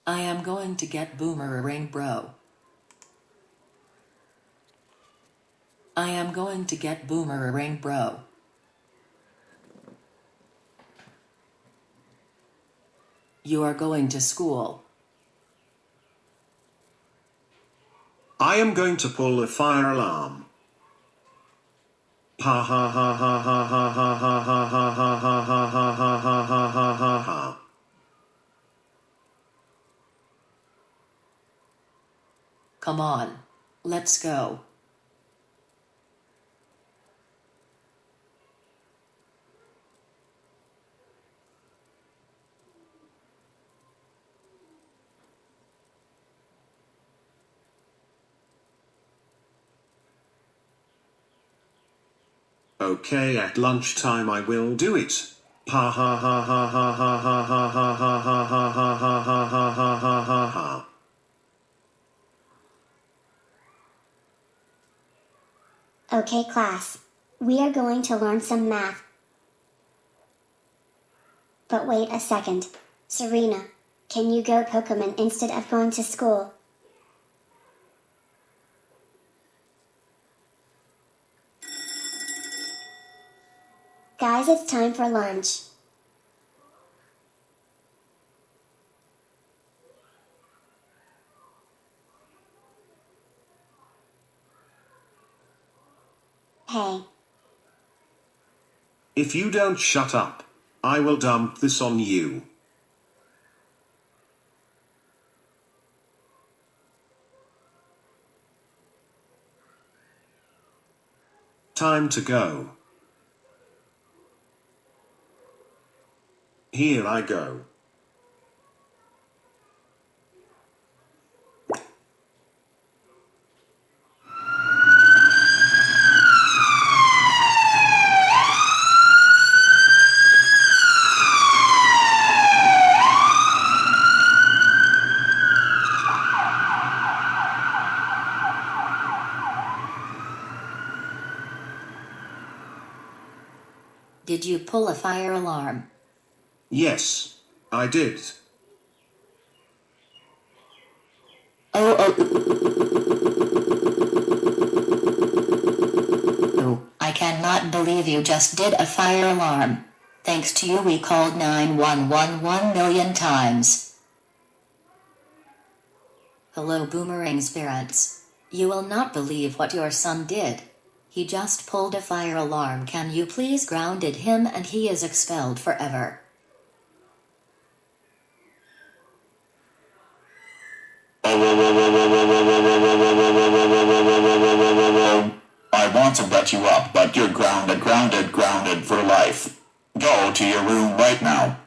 I am going to get Boomerang, bro. I am going to get Boomerang, bro. You are going to school. I am going to pull a fire alarm. Ha ha ha ha ha ha ha ha ha ha ha ha ha ha ha ha ha ha ha. Come on. Let's go. Okay, at lunchtime I will do it. Ha ha ha ha ha ha ha ha ha ha ha ha ha ha ha ha ha ha ha. Okay, class. We are going to learn some math. But wait a second. Serena, can you go Pokemon instead of going to school? Guys, it's time for lunch. Hey. If you don't shut up, I will dump this on you. Time to go. Here I go. Did you pull a fire alarm? Yes, I did. Oh, I cannot believe you just did a fire alarm. Thanks to you we called 911 1,000,000 times. Hello Boomerang's parents. You will not believe what your son did. He just pulled a fire alarm. Can you please grounded him and he is expelled forever. I want to bet you up, but you're grounded for life. Go to your room right now.